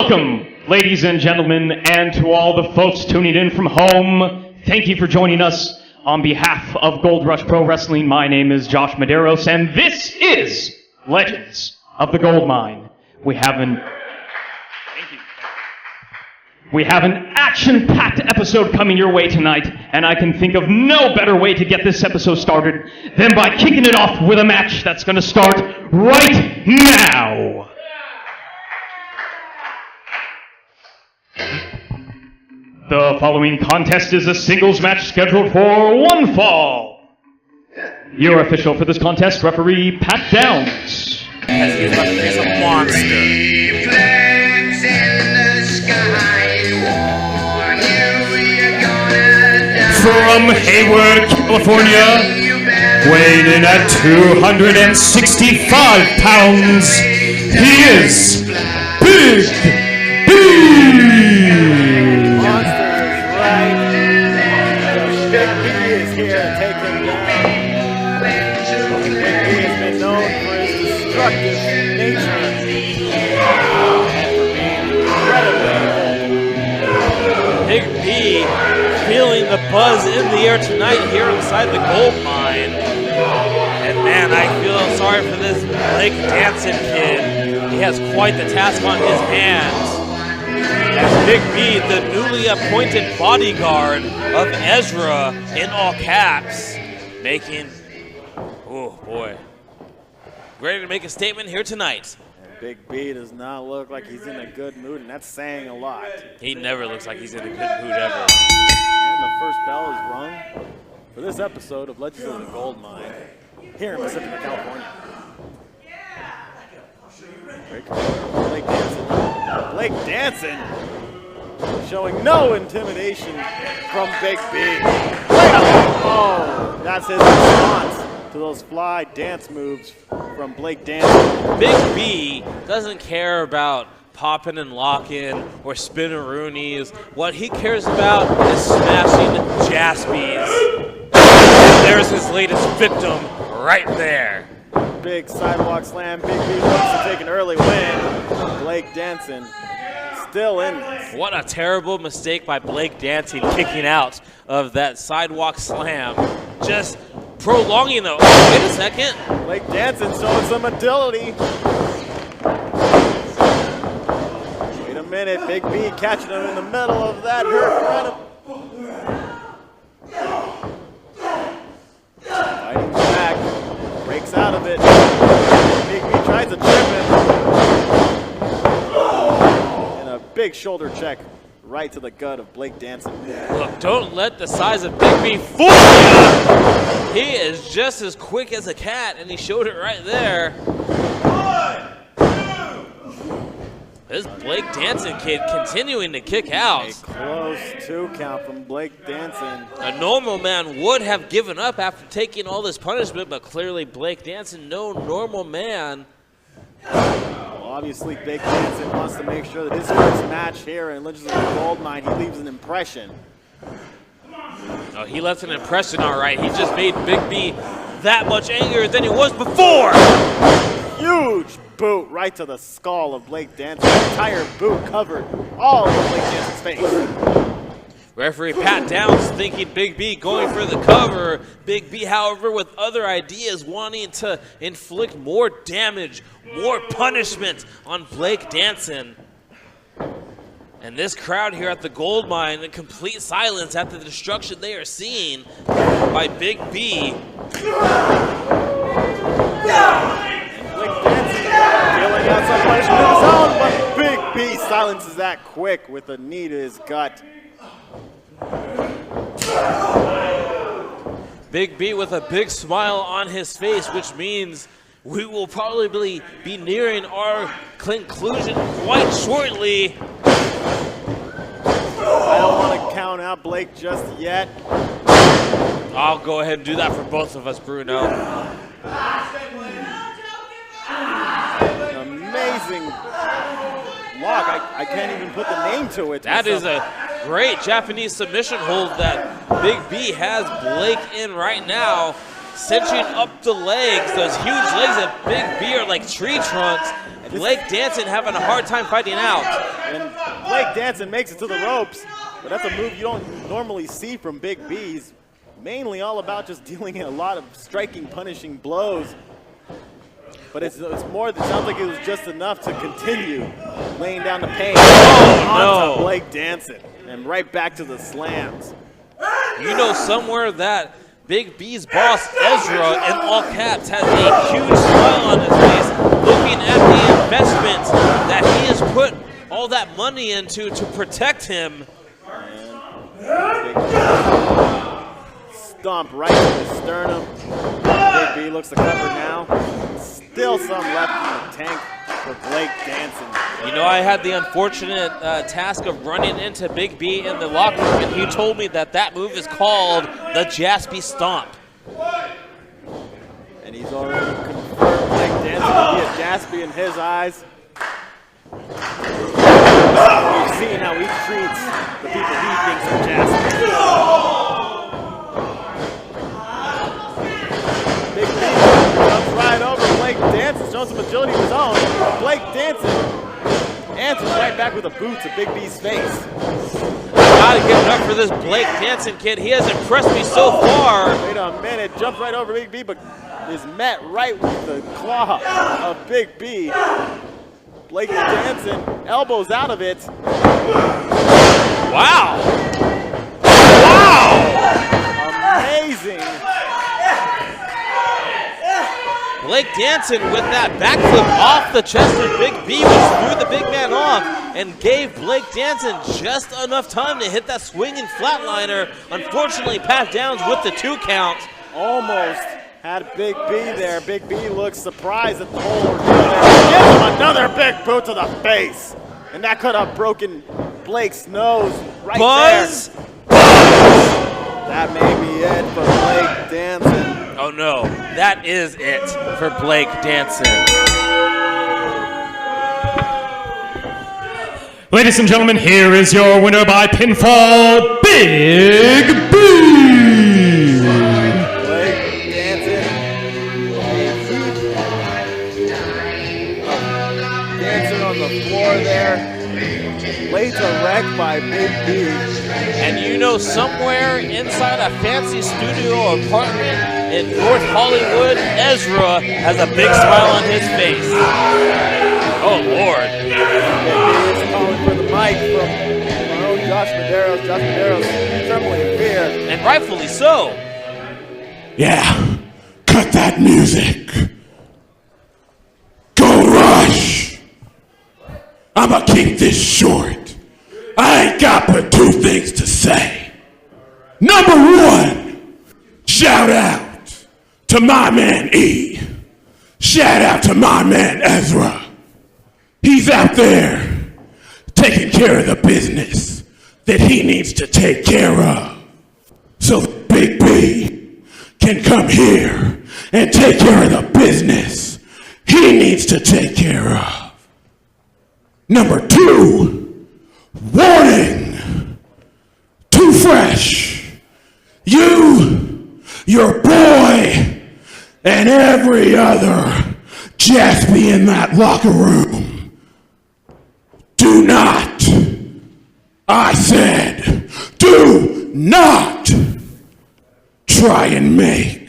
Welcome, ladies and gentlemen, and to all the folks tuning in from home. Thank you for joining us. On behalf of Gold Rush Pro Wrestling, my name is Josh Medeiros, and this is Legends of the Goldmine. We have an action-packed episode coming your way tonight, and I can think of no better way to get this episode started than by kicking it off with a match that's going to start right now. The following contest is a singles match scheduled for one fall. Your official for this contest, referee Pat Downs. As he's about to face a monster. From Hayward, California, weighing in at 265 pounds, he is Big B! Big B feeling the buzz in the air tonight here inside the Goldmine. And man, I feel sorry for this Blake Danson kid. He has quite the task on his hands. As Big B, the newly appointed bodyguard of Ezra, in all caps, making, oh boy, ready to make a statement here tonight. Big B does not look like he's in a good mood, and that's saying a lot. He never looks like he's in a good mood ever. And the first bell is rung for this episode of Legends of the Goldmine here in Pacific, California. Blake Danson showing no intimidation from Big B. Oh, that's his response to those fly dance moves from Blake Danson. Big B doesn't care about popping and locking or spinneroonies. What he cares about is smashing Jaspies. And there's his latest victim right there. Big sidewalk slam. Big B wants to take an early win. Blake Danson still in this. What a terrible mistake by Blake Danson kicking out of that sidewalk slam. Just prolonging the, wait a second. Blake Danson showing some agility. Wait a minute, Big B catching him in the middle of that hurt. Fighting back, breaks out of it. Big B tries to trip him. And a big shoulder check right to the gut of Blake Danson. Look, don't let the size of Big B fool you. He is just as quick as a cat, and he showed it right there. 1, 2. This Blake Danson kid continuing to kick out. A close 2 count from Blake Danson. A normal man would have given up after taking all this punishment, but clearly Blake Danson, no normal man. Well, obviously, Big Danson wants to make sure that his first match here in Legends of the Goldmine, he leaves an impression. Oh, he left an impression, all right. He just made Big B that much angrier than he was before. Huge boot right to the skull of Blake Danson. The entire boot covered all of Blake Danson's face. Referee Pat Downs thinking Big B going for the cover. Big B, however, with other ideas, wanting to inflict more damage, more punishment on Blake Danson. And this crowd here at the Goldmine in complete silence at the destruction they are seeing by Big B. And Blake Danson dealing out some punishment of his own, but Big B silences that quick with a knee to his gut. Big B with a big smile on his face, which means we will probably be nearing our conclusion quite shortly. I don't want to count out Blake just yet. I'll go ahead and do that for both of us, Bruno. An amazing lock. I can't even put the name to it. That is a great Japanese submission hold that Big B has Blake in right now. cinching up the legs, those huge legs of Big B are like tree trunks, Blake Danson having a hard time fighting out. And Blake Danson makes it to the ropes, but that's a move you don't normally see from Big B. He's mainly all about just dealing a lot of striking, punishing blows. But it's more, it sounds like it was just enough to continue laying down the pain onto Blake Danson. And right back to the slams. You know somewhere that Big B's boss, Ezra, in all caps, has a huge smile on his face, looking at the investment that he has put all that money into to protect him. Stomp right to the sternum. Big B looks to cover now. Still some left in the tank for Blake Danson. You know, I had the unfortunate task of running into Big B in the locker room, and he told me that that move is called the Jaspy Stomp. And he's already confirmed Blake Danson to be a Jaspy in his eyes. We've seen how he treats the people he thinks are Jaspy. Big B jumps right over Blake Danson, showing some agility of his own. Blake Danson answers right back with a boot to Big B's face. Gotta give it up for this Blake Danson kid. He has impressed me so far. Wait a minute, jumps right over Big B, but is met right with the claw of Big B. Blake Danson elbows out of it. Wow. Wow. Amazing. Blake Danson with that backflip off the chest of Big B, which threw the big man off and gave Blake Danson just enough time to hit that swinging flatliner. Unfortunately, Pat Downs with the 2 count. Almost had Big B there. Big B looks surprised at the whole ordeal there. Gives him another big boot to the face. And that could have broken Blake's nose right Buzz. there. That may be it for Blake Danson. Oh no, that is it for Blake Danson. Ladies and gentlemen, here is your winner by pinfall, Big B! Blake Danson. Danson on the floor there. Laid to wreck by Big B. And you know, somewhere inside a fancy studio apartment in North Hollywood, Ezra has a big smile on his face. Oh, Lord. Big B is calling for the mic from our own Josh Medeiros. Josh Medeiros trembling in fear. And rightfully so. Yeah, cut that music. Go Rush. I'ma keep this short. I ain't got but 2 things to say. Number 1, shout out to my man E. Shout out to my man Ezra. He's out there taking care of the business that he needs to take care of. So that Big B can come here and take care of the business he needs to take care of. Number 2, warning, too fresh. You, your boy, and every other Jaspy in that locker room, do not, I said, do not try and make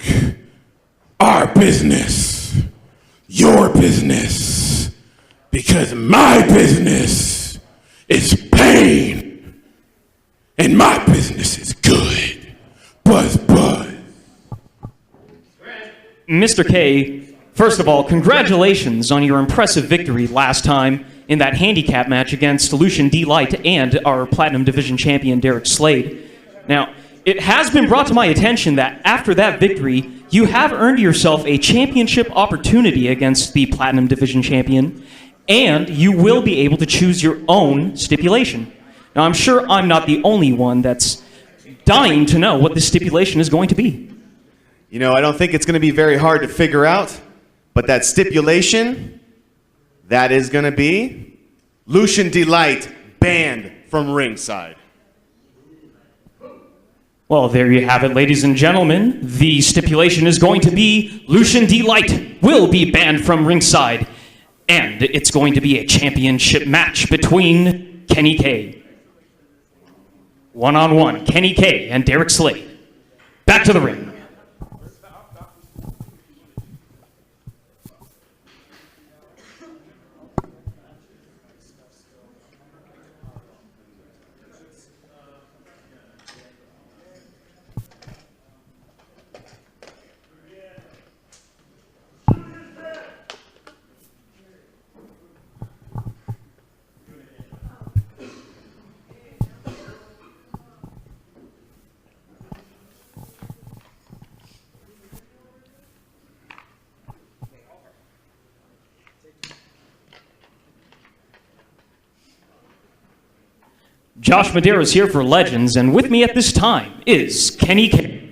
our business your business, because my business is pain, and my business is good. Buzz, buzz. Mr. K, first of all, congratulations on your impressive victory last time in that handicap match against Lucian D. Light and our Platinum Division champion, Derek Slade. Now, it has been brought to my attention that after that victory, you have earned yourself a championship opportunity against the Platinum Division champion, and you will be able to choose your own stipulation. Now, I'm sure I'm not the only one that's dying to know what this stipulation is going to be. You know, I don't think it's going to be very hard to figure out, but that stipulation, that is going to be Lucian Delight banned from ringside. Well, there you have it, ladies and gentlemen. The stipulation is going to be Lucian Delight will be banned from ringside. And it's going to be a championship match between Kenny K. One-on-one, Kenny K and Derek Slade. Back to the ring. Josh Madero is here for Legends, and with me at this time is Kenny K.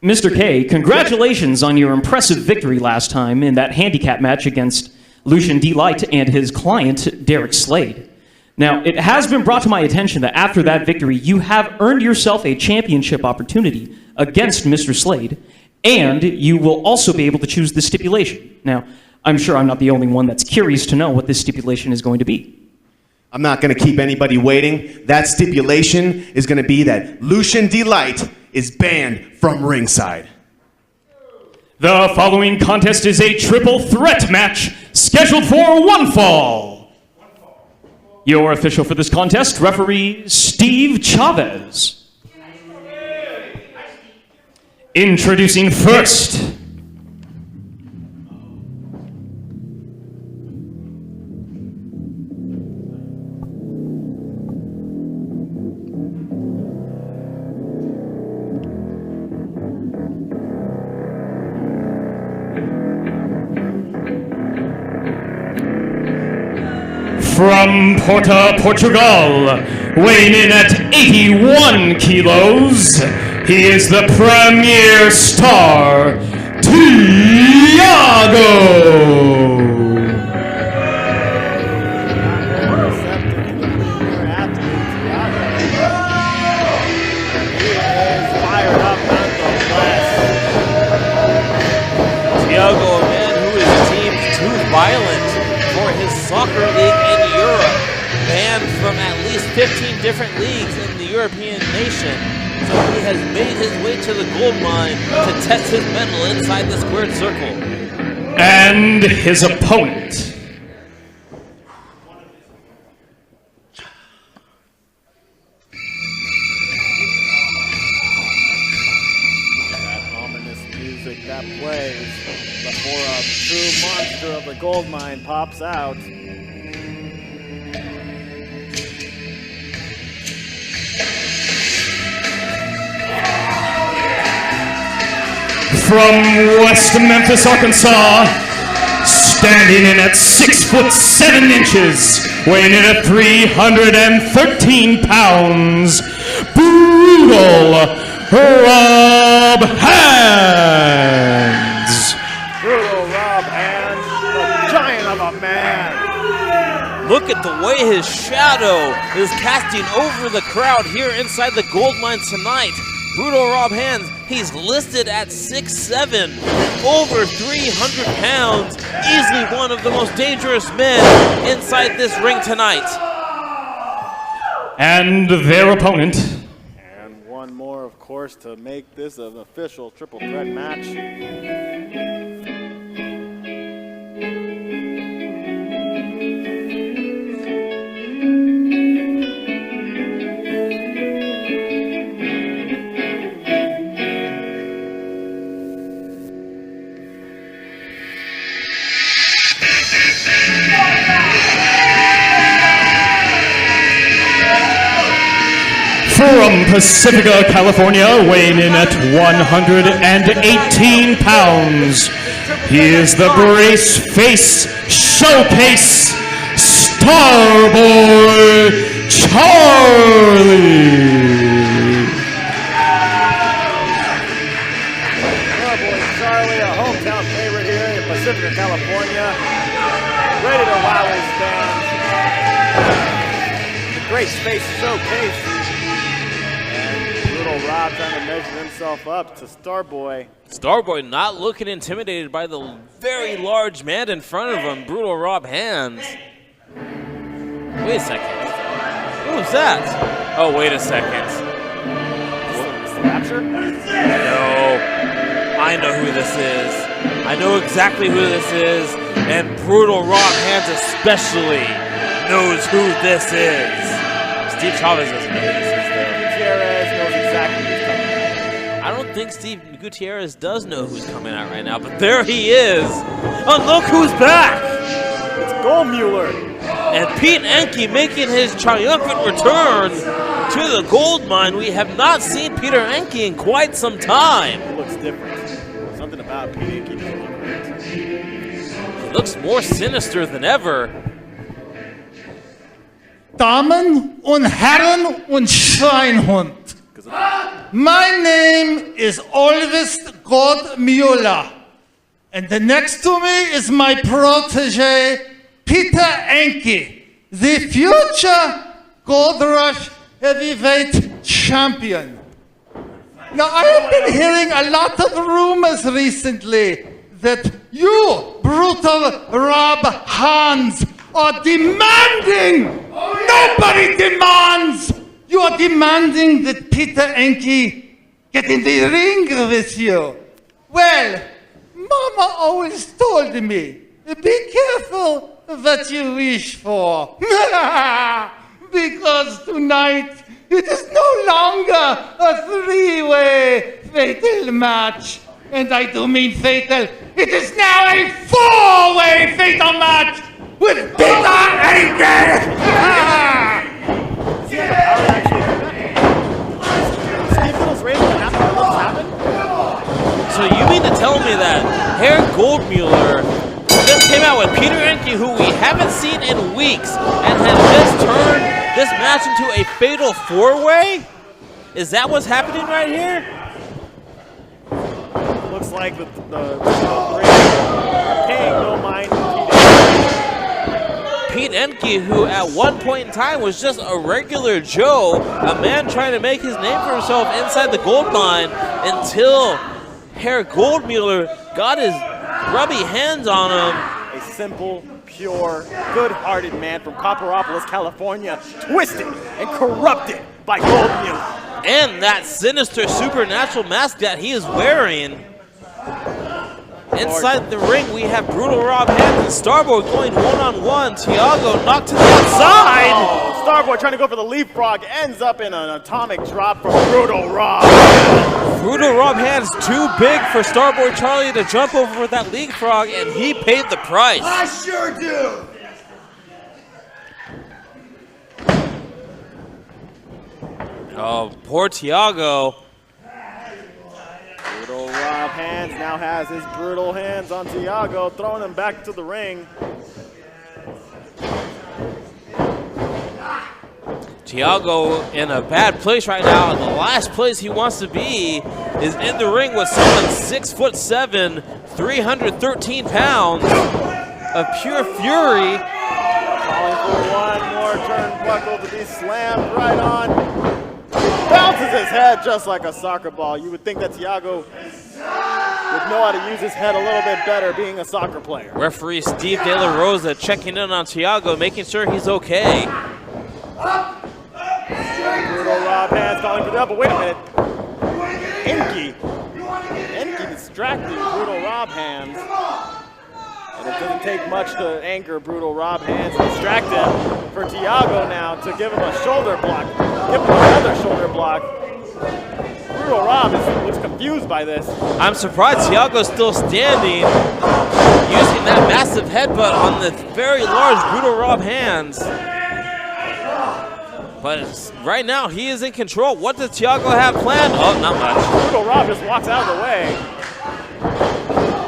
Mr. K, congratulations on your impressive victory last time in that handicap match against Lucian Delight and his client, Derek Slade. Now, it has been brought to my attention that after that victory, you have earned yourself a championship opportunity against Mr. Slade, and you will also be able to choose the stipulation. Now, I'm sure I'm not the only one that's curious to know what this stipulation is going to be. I'm not going to keep anybody waiting. That stipulation is going to be that Lucian Delight is banned from ringside. The following contest is a triple threat match scheduled for one fall. Your official for this contest, referee Steve Chavez. Introducing first, from Porto, Portugal, weighing in at 81 kilos, he is the premier star, Tiago. Tiago, a man who is deemed too violent for his soccer league in Europe, banned from at least 15 different leagues in the European nation. So he has made his way to the Goldmine to test his mettle inside the squared circle. And his opponent, That ominous music that plays before a true monster of the Goldmine pops out. from West Memphis, Arkansas, standing in at 6'7", weighing in at 313 pounds, Brutal Rob Hands. Brutal Rob Hands, the giant of a man. Look at the way his shadow is casting over the crowd here inside the Goldmine tonight. Brutal Rob Hands, he's listed at 6'7", over 300 pounds, easily one of the most dangerous men inside this ring tonight. And their opponent. And one more, of course, to make this an official triple threat match. From Pacifica, California, weighing in at 118 pounds, he is the Brace Face Showcase Starboy Charlie. Starboy Charlie, a hometown favorite here in Pacifica, California, ready to wow his fans. The Brace Face Showcase. Brutal Rob trying to measure himself up to Starboy. Starboy not looking intimidated by the very large man in front of him, Brutal Rob Hands. Wait a second. Who was that? Oh, wait a second. Snatcher? No. I know who this is. I know exactly who this is, and Brutal Rob Hands especially knows who this is. Steve Chavez doesn't know who this is, though. Gutierrez knows exactly who's coming out. I don't think Steve Gutierrez does know who's coming out right now, but there he is. And look who's back! It's Goldmuller. And Pete Enke making his triumphant return to the Goldmine. We have not seen Peter Enke in quite some time. He looks different. Something about Pete Enke doesn't look right. He looks more sinister than ever. Damen und Herren und Schweinhund. My name is Olvist Goldmuller. And the next to me is my protege, Peter Enke, the future Gold Rush heavyweight champion. Now, I have been hearing a lot of rumors recently that you, Brutal Rob Hands, are demanding. Nobody demands. You are demanding that Peter Enke get in the ring with you. Well, Mama always told me, be careful what you wish for. Because tonight, it is no longer a three-way fatal match. And I do mean fatal. It is now a four-way fatal match with Peter Enke. Steve Little's ready to happen. So you mean to tell me that Herr Goldmuller just came out with Peter Enke, who we haven't seen in weeks, and has just turned this match into a fatal four-way? Is that what's happening right here? Looks like the original three are paying no mind to Pete Enke, who at one point in time was just a regular Joe, a man trying to make his name for himself inside the Goldmine, until Herr Goldmuller got his grubby hands on him. A simple, pure, good-hearted man from Copperopolis, California, twisted and corrupted by Goldmuller. And that sinister supernatural mask that he is wearing. Inside the ring, we have Brutal Rob Hands and Starboy going one-on-one. Tiago knocked to the outside. Oh, Starboy trying to go for the leapfrog, ends up in an atomic drop from Brutal Rob. Brutal Rob Hands too big for Starboy Charlie to jump over with that leapfrog, and he paid the price. I sure do. Oh, poor Tiago. Brutal Rob Hands now has his brutal hands on Tiago, throwing him back to the ring. Tiago in a bad place right now, and the last place he wants to be is in the ring with someone 6'7", 313 pounds of pure fury. Calling for one more turnbuckle to be slammed right on. Bounces his head just like a soccer ball. You would think that Tiago would know how to use his head a little bit better being a soccer player. Referee Steve De La Rosa checking in on Tiago, making sure he's okay. Brutal Rob Hands calling for double. Wait a minute. Enke distracting Brutal Rob Hands. And it doesn't take much to anger Brutal Rob Hands and distract him for Tiago now to give him a shoulder block. Give him another shoulder block. Brutal Rob looks confused by this. I'm surprised Tiago's still standing, using that massive headbutt on the very large Brutal Rob Hands. But right now, he is in control. What does Tiago have planned? Oh, not much. Brutal Rob just walks out of the way.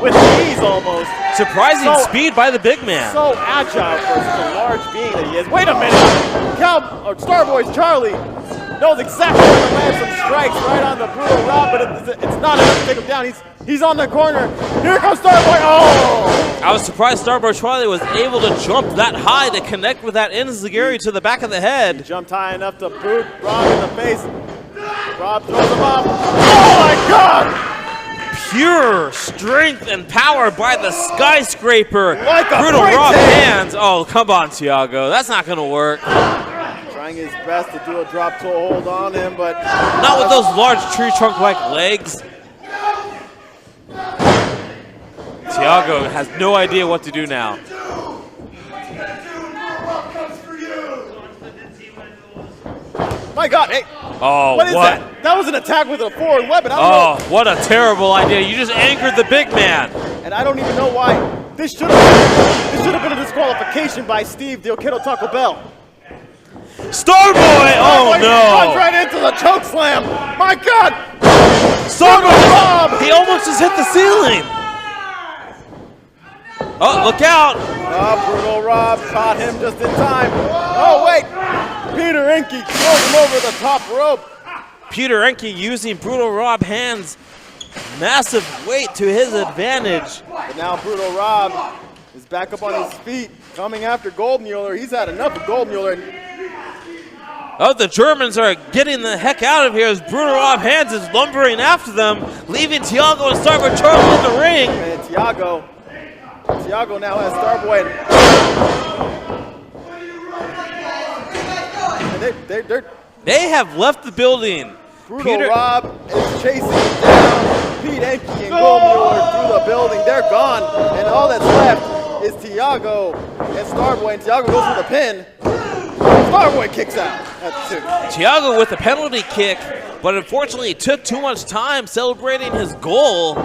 With ease almost. Surprising speed by the big man. So agile for such a large being that he is. Wait a minute. Starboy's Charlie knows exactly where to land some strikes right on the Brutal Rob, but it's not enough to take him down. He's on the corner. Here comes Starboy. Oh! I was surprised Starboy Charlie was able to jump that high to connect with that enziguri to the back of the head. He jumped high enough to boot Rob in the face. Rob throws him up. Oh my God! Pure strength and power by the skyscraper. Like a Brutal great raw take. hands. Oh, come on, Thiago. That's not going to work. Trying his best to do a drop toe hold on him, but Not with those large tree trunk-like legs. Thiago has no idea what to do now. my God, hey, Oh, what is that? That was an attack with a forward weapon. I don't know. Oh, what a terrible idea. You just angered the big man. And I don't even know why. This should have been a disqualification by Steve Del Taco Bell. Starboy! Oh, Runs no. right into the choke slam. My God! Starboy! Rob! He almost just hit the ceiling. Oh, look out. Brutal Rob caught him just in time. Oh, wait. Peter Enke throws him over the top rope. Peter Enke using Brutal Rob hands' massive weight to his advantage. But now Brutal Rob is back up on his feet, coming after Goldmuller. He's had enough of Goldmuller. Oh, the Germans are getting the heck out of here as Brutal Rob Hands is lumbering after them, leaving Thiago and Starboy Charlie in the ring. And Thiago now has Starboy. And They have left the building. Brutal Rob is chasing down Pete Enke and Goldmuller through the building. They're gone, and all that's left is Thiago and Starboy. And Thiago goes for the pin. Starboy kicks out at 2. Thiago with a penalty kick, but unfortunately it took too much time celebrating his goal,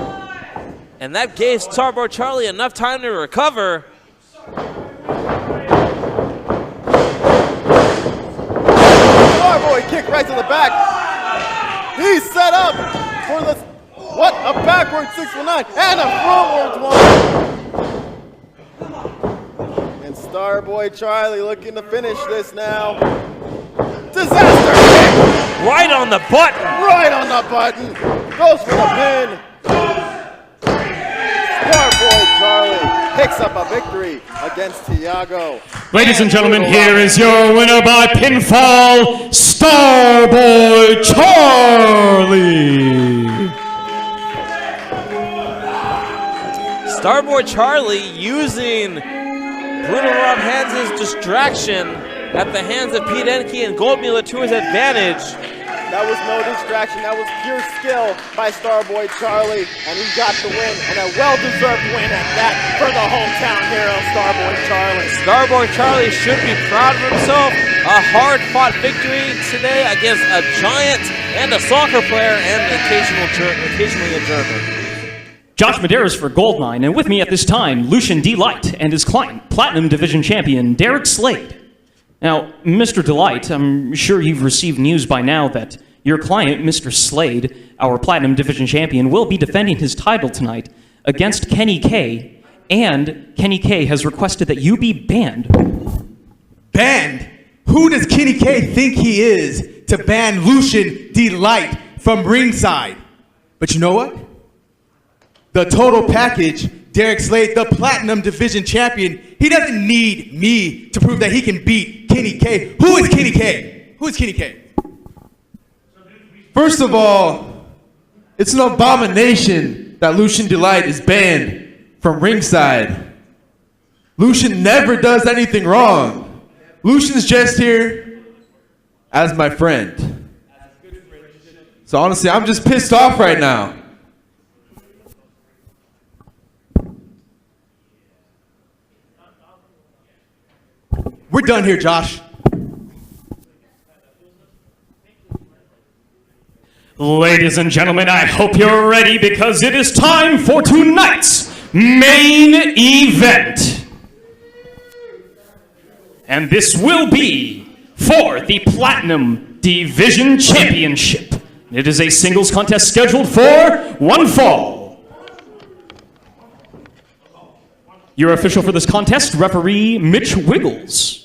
and that gave Starboy Charlie enough time to recover. Starboy kick right to the back. He's set up for the, a backward 619 and a frontwards one. And Starboy Charlie looking to finish this now. Disaster kick! Right on the button. Right on the button. Goes for the pin. Starboy Charlie picks up a victory against Thiago. Ladies and gentlemen, here is your winner by pinfall, Starboy Charlie. Starboy Charlie using Brutal Rob Hands' distraction at the hands of Pete Enke and Goldmuller to his advantage. That was no distraction. That was pure skill by Starboy Charlie, and he got the win, and a well-deserved win at that for the hometown hero, Starboy Charlie. Starboy Charlie should be proud of himself. A hard-fought victory today against a giant and a soccer player and occasionally a German. Josh Medeiros for Goldmine, and with me at this time, Lucian Delight and his client, Platinum Division Champion Derek Slade. Now, Mr. Delight, I'm sure you've received news by now that your client, Mr. Slade, our Platinum Division Champion, will be defending his title tonight against Kenny K, and Kenny K has requested that you be banned. Banned? Who does Kenny K think he is to ban Lucian Delight from ringside? But you know what? The total package, Derek Slade, the Platinum Division Champion, he doesn't need me to prove that he can beat Kenny K. Who is Kenny K? Who is Kenny K? First of all, it's an abomination that Lucian Delight is banned from ringside. Lucian never does anything wrong. Lucian's just here as my friend. So honestly, I'm just pissed off right now. We're done here, Josh. Ladies and gentlemen, I hope you're ready because it is time for tonight's main event. And this will be for the Platinum Division Championship. It is a singles contest scheduled for one fall. Your official for this contest, referee Mitch Wiggles.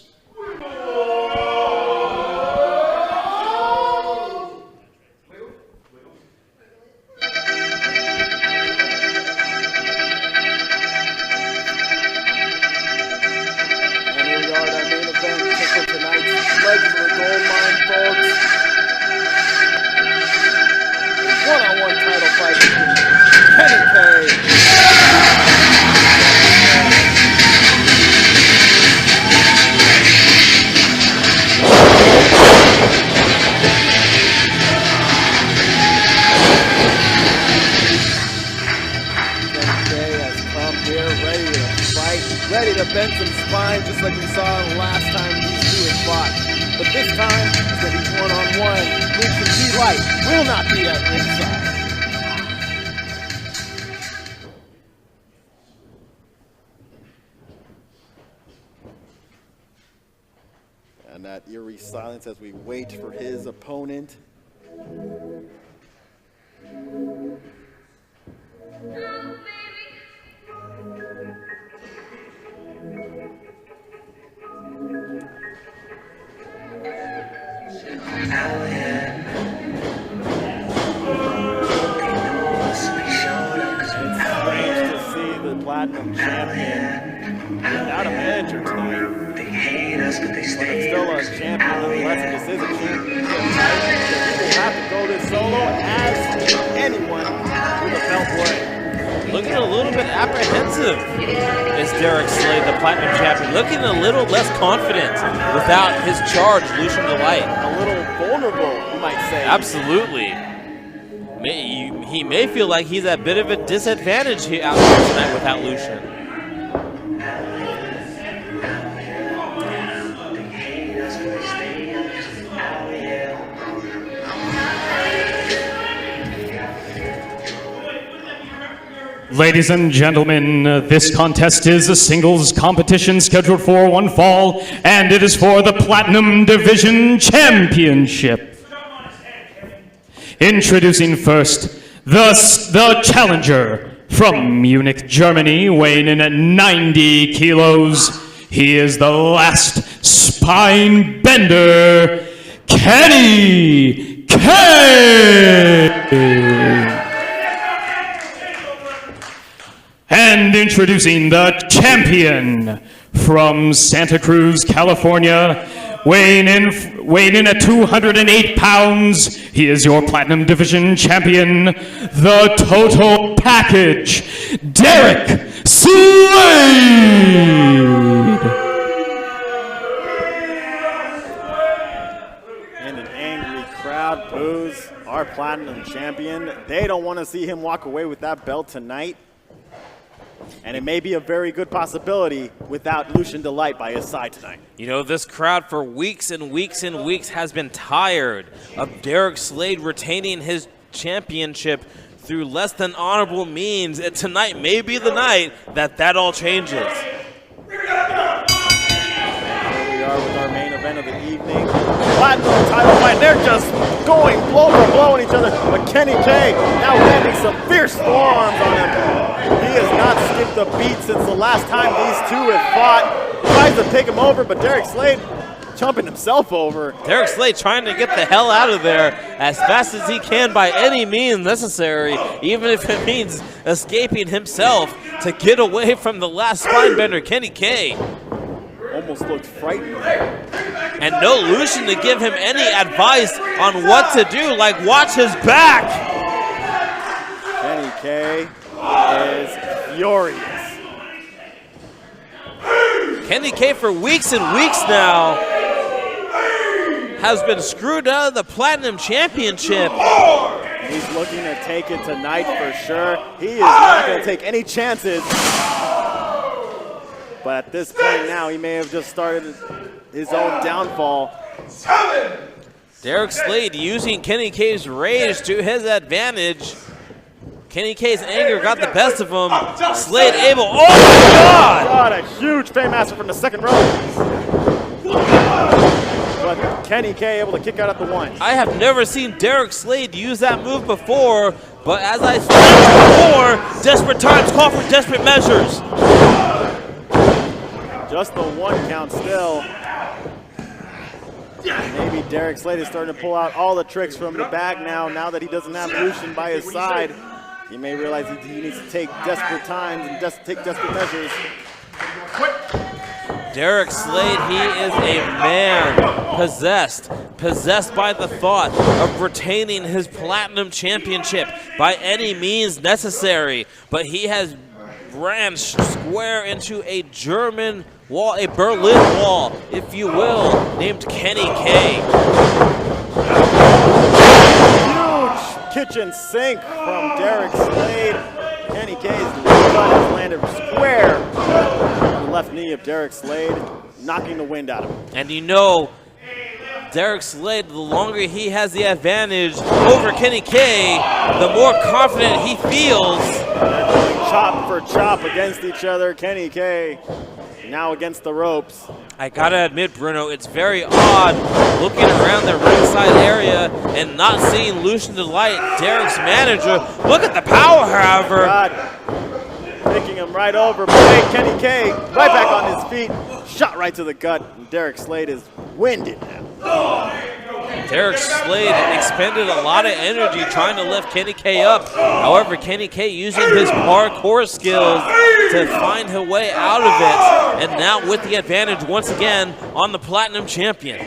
ready to bend some spine, just like we saw the last time these two had fought. But this time, instead he's one-on-one, Lucian D-Light will not be at ringside. And that eerie silence as we wait for his opponent. Platinum champion without a manager tonight. But it's still a champion nonetheless. This is a championship title. He will have to go this solo as anyone with a belt would. Looking a little bit apprehensive is Derek Slade, the Platinum champion. Looking a little less confident without his charge, Lucian Delight. A little vulnerable, you might say. Absolutely. He may feel like he's at a bit of a disadvantage here out here tonight without Lucian. Ladies and gentlemen, this contest is a singles competition scheduled for one fall, and it is for the Platinum Division Championship. Introducing first, the challenger from Munich, Germany, weighing in at 90 kilos. He is the last spine bender, Kenny K. And introducing the champion from Santa Cruz, California, weighing in at 208 pounds, he is your Platinum Division champion, the total package, Derek Slade. And an angry crowd boos our Platinum champion. They don't want to see him walk away with that belt tonight. And it may be a very good possibility without Lucian Delight by his side tonight. You know, this crowd for weeks and weeks and weeks has been tired of Derek Slade retaining his championship through less than honorable means. And tonight may be the night that all changes. Here we are with our main event of the evening. Platinum title fight. They're just going blow for blow on each other. But Kenny K now landing some fierce forearms on him. He has not skipped a beat since the last time these two have fought. Tries to take him over, but Derek Slade jumping himself over. Derek Slade trying to get the hell out of there as fast as he can by any means necessary, even if it means escaping himself to get away from the last spine bender, Kenny K. Almost looked frightened. And no Lucian to give him any advice on what to do, like watch his back. Kenny K is furious. Kenny K for weeks and weeks now has been screwed out of the Platinum Championship. He's looking to take it tonight for sure. He is not going to take any chances. But at this point now, he may have just started his own downfall. Derek Slade using Kenny K's rage to his advantage. Kenny K's anger got the best of him. Slade able, oh my God! God, a huge Faymaster from the second row. But Kenny K able to kick out at the one. I have never seen Derek Slade use that move before, but as I said before, desperate times call for desperate measures. Just the one count still. Maybe Derek Slade is starting to pull out all the tricks from the bag now that he doesn't have Lucian by his side. He may realize he needs to take desperate times and take desperate measures. Derek Slade, he is a man possessed by the thought of retaining his Platinum Championship by any means necessary. But he has branched square into a German wall, a Berlin Wall, if you will, named Kenny K. Huge kitchen sink from Derek Slade. Kenny K's butt has landed square on the left Derek Slade knocking the wind out of him. And you know, Derek Slade, the longer he has the advantage over Kenny K, the more confident he feels. They're going chop for chop against each other. Kenny K now against the ropes. I gotta admit, Bruno, it's very odd looking around the ringside area and not seeing Lucian Delight, Derek's manager. Look at the power, however. God. Picking him right over, but hey, Kenny K right back on his feet. Shot right to the gut, and Derek Slade is winded now. Derek Slade expended a lot of energy trying to lift Kenny K up. However, Kenny K using his parkour skills to find her way out of it. And now with the advantage once again on the Platinum Champion.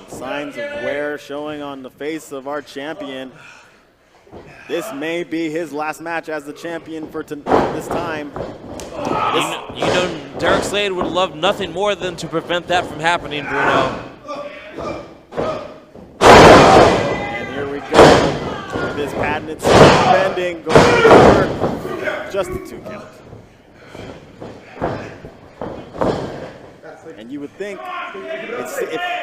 Signs of wear showing on the face of our champion. This may be his last match as the champion for this time. You know, Derek Slade would love nothing more than to prevent that from happening, Bruno. And here we go. This patented bending going over just a 2 count. And you would think,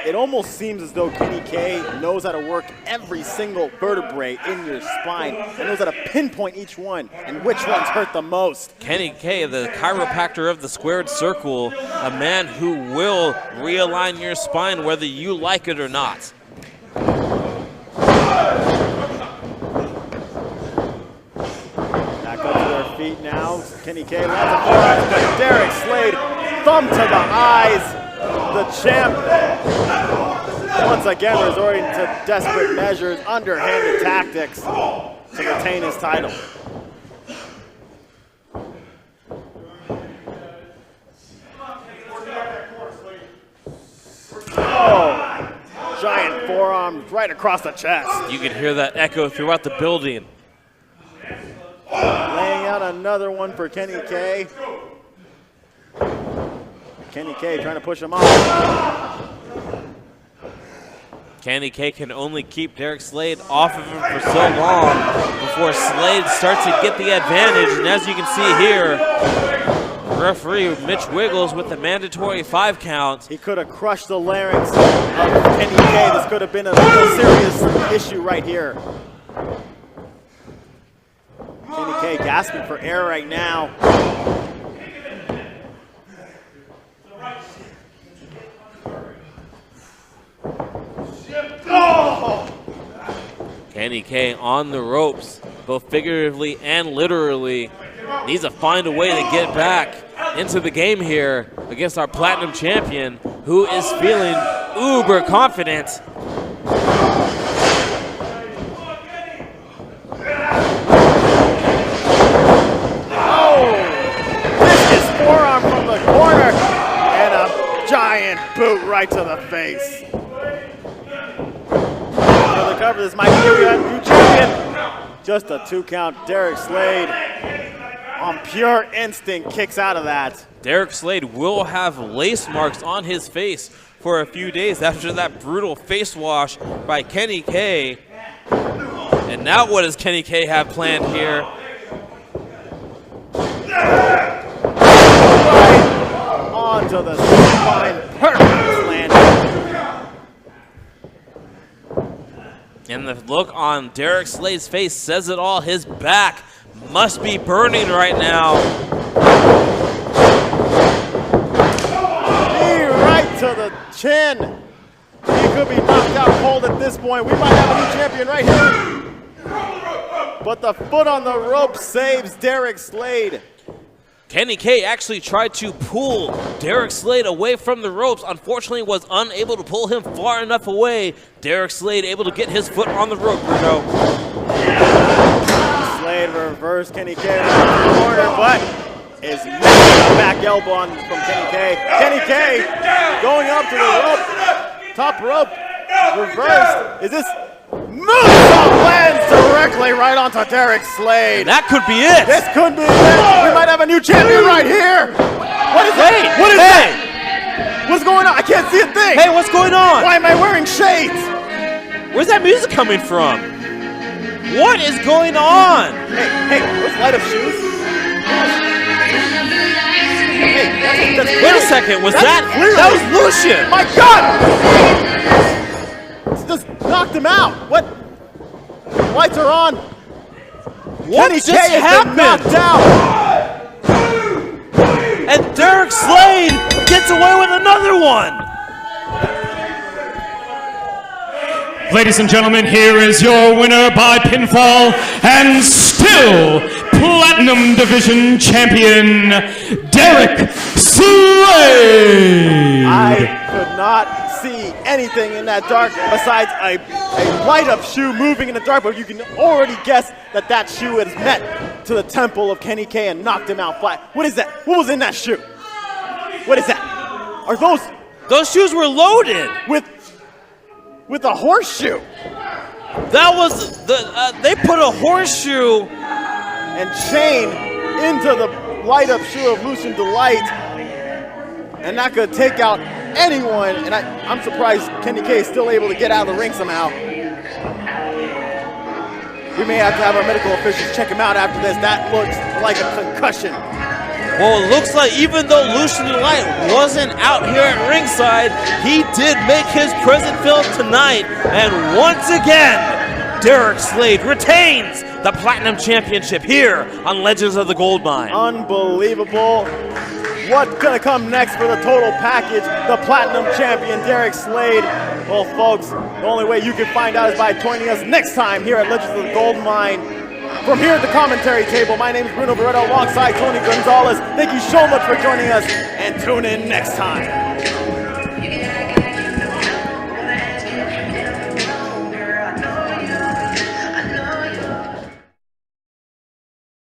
it almost seems as though Kenny K knows how to work every single vertebrae in your spine and knows how to pinpoint each one and which ones hurt the most. Kenny K, the chiropractor of the squared circle, a man who will realign your spine whether you like it or not. Back up to their feet now. Kenny K lands a forearm, but Derek Slade, thumb to the eyes. The champ once again resorting to desperate measures, underhanded tactics to retain his title. Oh, giant forearm right across the chest. You can hear that echo throughout the building. Laying out another one for Kenny K. Kenny K trying to push him off. Kenny K can only keep Derek Slade off of him for so long before Slade starts to get the advantage. And as you can see here, referee Mitch Wiggles with the mandatory 5 count. He could have crushed the larynx of Kenny K. This could have been a real serious issue right here. Kenny K gasping for air right now. Kenny K on the ropes, both figuratively and literally. Needs to find a way to get back into the game here against our Platinum Champion, who is feeling uber confident. Oh! Vicious forearm from the corner and a giant boot right to the face. To cover, this might be a new champion. Just a 2 count. Derek Slade on pure instinct kicks out of that. Derek Slade will have lace marks on his face for a few days after that brutal face wash by Kenny K. And now what does Kenny K have planned here? Right onto the spine. Perfect landing. And the look on Derek Slade's face says it all. His back must be burning right now. Knee right to the chin. He could be knocked out cold at this point. We might have a new champion right here. But the foot on the rope saves Derek Slade. Kenny K actually tried to pull Derek Slade away from the ropes. Unfortunately, was unable to pull him far enough away. Derek Slade able to get his foot on the rope, Bruno. Slade reversed Kenny K right in the corner, but is missing a back elbow on from Kenny K. Kenny K going up to the rope, top rope, reversed. Is this moonsault lands directly right onto Derek Slade? And that could be it. This could be it. We might have a new champion right here. What is that? What is that? What's going on? I can't see a thing. Hey, what's going on? Why am I wearing shades? Where's that music coming from? What is going on? Hey, those light up shoes? Wait a second, was that was Lucian! My God! Just knocked him out. What? Lights are on. What Kenny just K has happened? been knocked out. And Derek Slade gets away with another one. Ladies and gentlemen, here is your winner by pinfall and still Platinum Division Champion, Derek Slade! I could not see anything in that dark besides a light-up shoe moving in the dark, but you can already guess that that shoe is met to the temple of Kenny K and knocked him out flat. What is that? What was in that shoe? What is that? Are those shoes were loaded with a horseshoe? That was they put a horseshoe and chain into the light-up shoe of Lucian Delight, and that could take out anyone. And I'm surprised Kenny K is still able to get out of the ring somehow. We may have to have our medical officials check him out after this. That looks like a concussion. Well, it looks like even though Lucian Delight wasn't out here at ringside, he did make his presence felt tonight. And once again, Derek Slade retains the Platinum Championship here on Legends of the Goldmine. Unbelievable. What's gonna come next for the total package? The Platinum Champion, Derek Slade. Well, folks, the only way you can find out is by joining us next time here at Legends of the Goldmine. From here at the commentary table, my name is Bruno Barreto alongside Tony Gonzalez. Thank you so much for joining us, and tune in next time.